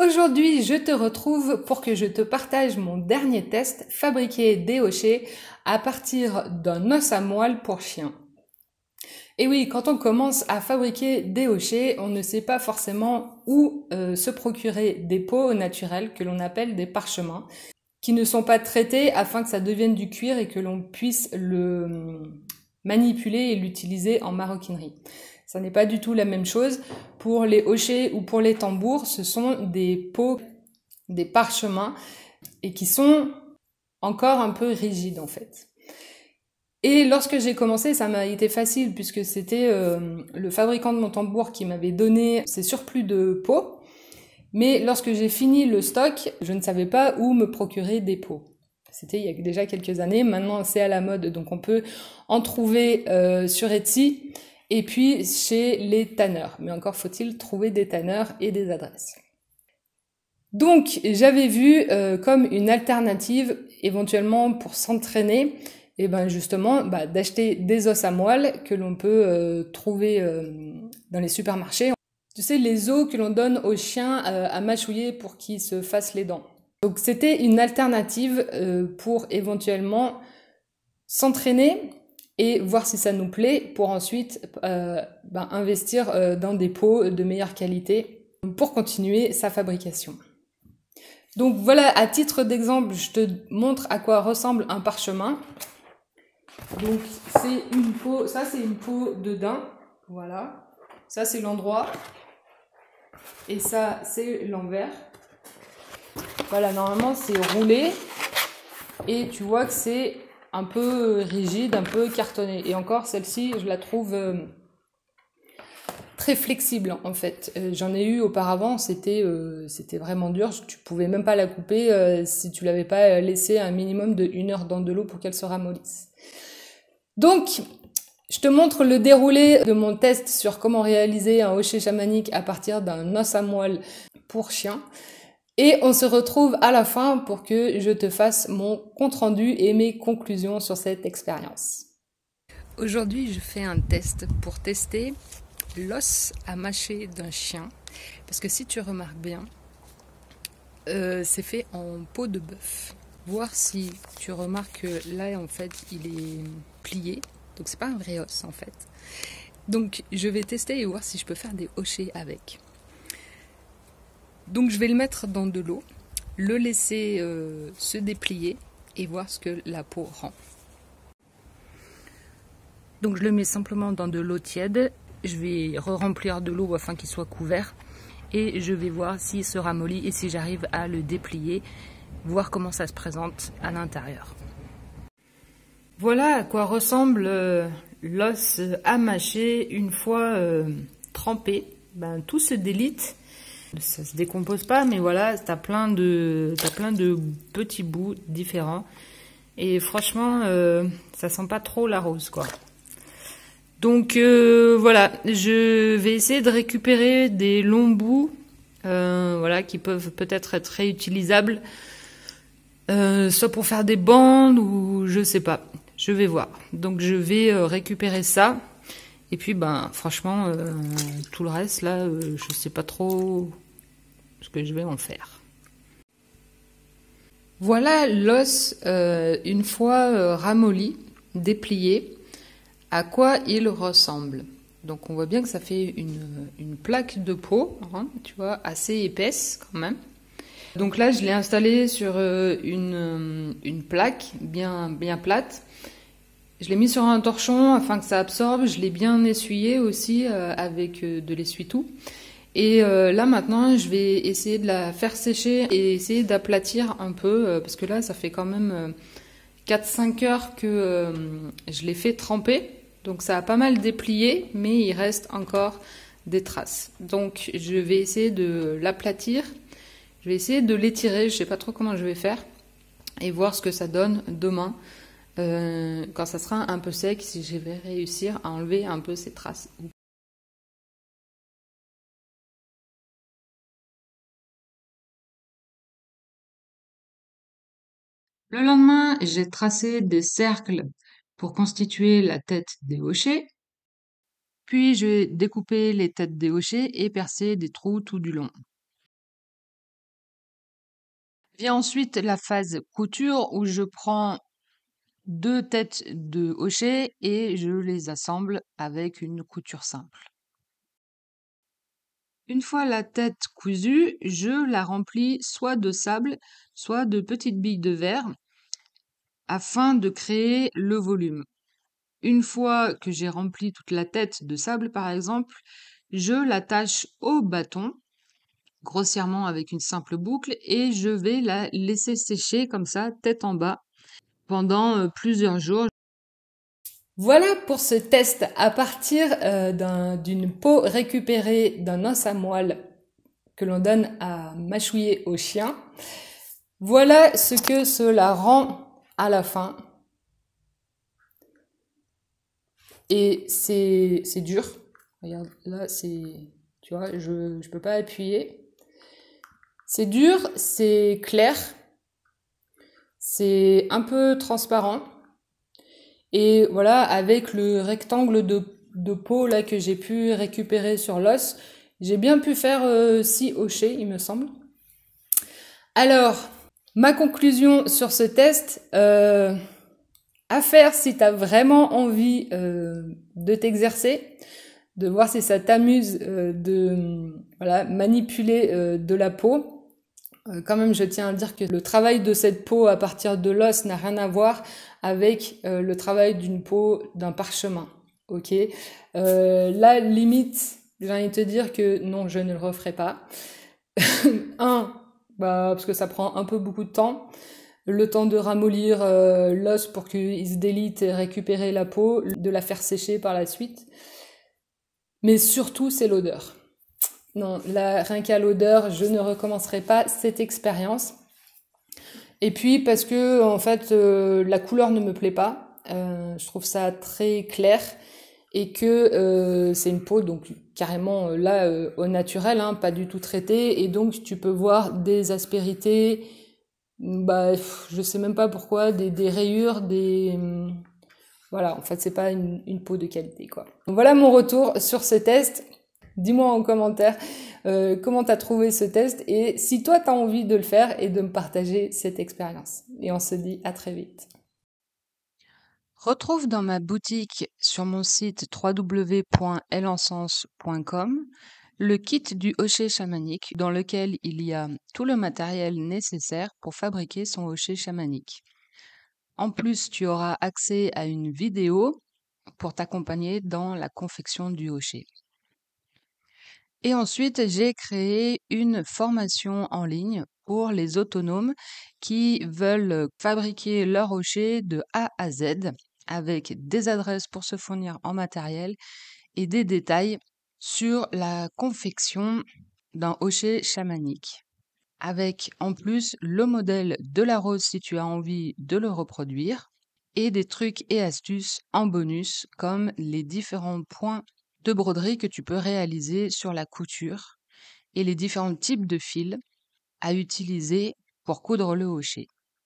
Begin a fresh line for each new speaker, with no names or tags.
Aujourd'hui, je te retrouve pour que je te partage mon dernier test, fabriquer des hochets à partir d'un os à moelle pour chien. Et oui, quand on commence à fabriquer des hochets, on ne sait pas forcément où se procurer des peaux naturelles que l'on appelle des parchemins, qui ne sont pas traités afin que ça devienne du cuir et que l'on puisse le manipuler et l'utiliser en maroquinerie. Ça n'est pas du tout la même chose. Pour les hochets ou pour les tambours, ce sont des peaux, des parchemins, et qui sont encore un peu rigides en fait. Et lorsque j'ai commencé, ça m'a été facile puisque c'était le fabricant de mon tambour qui m'avait donné ses surplus de peaux. Mais lorsque j'ai fini le stock, je ne savais pas où me procurer des peaux. C'était il y a déjà quelques années. Maintenant, c'est à la mode, donc on peut en trouver sur Etsy et puis chez les tanneurs. Mais encore faut-il trouver des tanneurs et des adresses. Donc, j'avais vu comme une alternative, éventuellement pour s'entraîner, et ben justement, d'acheter des os à moelle que l'on peut trouver dans les supermarchés. Tu sais, les os que l'on donne aux chiens à mâchouiller pour qu'ils se fassent les dents. Donc c'était une alternative pour éventuellement s'entraîner et voir si ça nous plaît pour ensuite investir dans des peaux de meilleure qualité pour continuer sa fabrication. Donc voilà, à titre d'exemple, je te montre à quoi ressemble un parchemin. Donc c'est une peau, ça c'est une peau de daim, voilà. Ça c'est l'endroit. Et ça, c'est l'envers. Voilà, normalement, c'est roulé. Et tu vois que c'est un peu rigide, un peu cartonné. Et encore, celle-ci, je la trouve très flexible, en fait. J'en ai eu auparavant, c'était vraiment dur. Tu pouvais même pas la couper si tu l'avais pas laissé un minimum de 1 heure dans de l'eau pour qu'elle se ramollisse. Donc, je te montre le déroulé de mon test sur comment réaliser un hochet chamanique à partir d'un os à moelle pour chien. Et on se retrouve à la fin pour que je te fasse mon compte-rendu et mes conclusions sur cette expérience. Aujourd'hui, je fais un test pour tester l'os à mâcher d'un chien. Parce que si tu remarques bien, c'est fait en peau de bœuf. Voir si tu remarques que là, en fait, il est plié. Donc c'est pas un vrai os en fait. Donc je vais tester et voir si je peux faire des hochets avec. Donc je vais le mettre dans de l'eau, le laisser se déplier et voir ce que la peau rend. Donc je le mets simplement dans de l'eau tiède. Je vais re-remplir de l'eau afin qu'il soit couvert. Et je vais voir s'il se ramollit et si j'arrive à le déplier, voir comment ça se présente à l'intérieur. Voilà à quoi ressemble l'os à mâcher une fois trempé. Tout se délite, ça se décompose pas, mais voilà, t'as plein de petits bouts différents. Et franchement, ça sent pas trop la rose, quoi. Donc voilà, je vais essayer de récupérer des longs bouts, voilà, qui peuvent peut-être être réutilisables, soit pour faire des bandes ou je sais pas. Je vais voir. Donc je vais récupérer ça. Et puis franchement, tout le reste là, je sais pas trop ce que je vais en faire. Voilà l'os une fois ramolli, déplié, à quoi il ressemble. Donc on voit bien que ça fait une plaque de peau, hein, tu vois, assez épaisse quand même. Donc là, je l'ai installé sur une plaque bien plate. Je l'ai mis sur un torchon afin que ça absorbe. Je l'ai bien essuyé aussi avec de l'essuie-tout. Et là maintenant, je vais essayer de la faire sécher et essayer d'aplatir un peu parce que là, ça fait quand même 4-5 heures que je l'ai fait tremper. Donc ça a pas mal déplié, mais il reste encore des traces. Donc je vais essayer de l'aplatir. Je vais essayer de l'étirer, je sais pas trop comment je vais faire, et voir ce que ça donne demain, quand ça sera un peu sec, si je vais réussir à enlever un peu ces traces. Le lendemain, j'ai tracé des cercles pour constituer la tête des hochets, puis j'ai découpé les têtes des hochets et percé des trous tout du long. Vient ensuite la phase couture où je prends 2 têtes de hochet et je les assemble avec une couture simple. Une fois la tête cousue, je la remplis soit de sable, soit de petites billes de verre afin de créer le volume. Une fois que j'ai rempli toute la tête de sable, par exemple, je l'attache au bâton grossièrement avec une simple boucle et je vais la laisser sécher comme ça, tête en bas, pendant plusieurs jours. Voilà pour ce test à partir d'une peau récupérée d'un os à moelle que l'on donne à mâchouiller au chien. Voilà ce que cela rend à la fin. Et c'est dur. Regarde, là, tu vois, je peux pas appuyer. C'est dur, c'est clair, c'est un peu transparent. Et voilà, avec le rectangle de peau là que j'ai pu récupérer sur l'os, j'ai bien pu faire 6 hochets, il me semble. Alors, ma conclusion sur ce test, à faire si tu as vraiment envie de t'exercer, de voir si ça t'amuse de manipuler de la peau. Quand même, je tiens à dire que le travail de cette peau à partir de l'os n'a rien à voir avec le travail d'une peau d'un parchemin. Ok, là, limite, j'ai envie de te dire que non, je ne le referai pas. Parce que ça prend un peu beaucoup de temps. Le temps de ramollir l'os pour qu'il se délite et récupérer la peau, de la faire sécher par la suite. Mais surtout, c'est l'odeur. Non, là, rien qu'à l'odeur, je ne recommencerai pas cette expérience. Et puis parce que en fait, la couleur ne me plaît pas. Je trouve ça très clair et que c'est une peau donc carrément là au naturel, hein, pas du tout traitée. Et donc tu peux voir des aspérités. Je sais même pas pourquoi, des rayures, voilà, en fait, c'est pas une peau de qualité, quoi. Donc, voilà mon retour sur ce test. Dis-moi en commentaire comment t'as trouvé ce test et si toi t'as envie de le faire et de me partager cette expérience. Et on se dit à très vite. Retrouve dans ma boutique sur mon site www.elencens.com le kit du hochet chamanique dans lequel il y a tout le matériel nécessaire pour fabriquer son hochet chamanique. En plus, tu auras accès à une vidéo pour t'accompagner dans la confection du hochet. Et ensuite, j'ai créé une formation en ligne pour les autonomes qui veulent fabriquer leur hochet de A à Z avec des adresses pour se fournir en matériel et des détails sur la confection d'un hochet chamanique. Avec en plus le modèle de la rose si tu as envie de le reproduire et des trucs et astuces en bonus comme les différents points de broderie que tu peux réaliser sur la couture et les différents types de fils à utiliser pour coudre le hochet.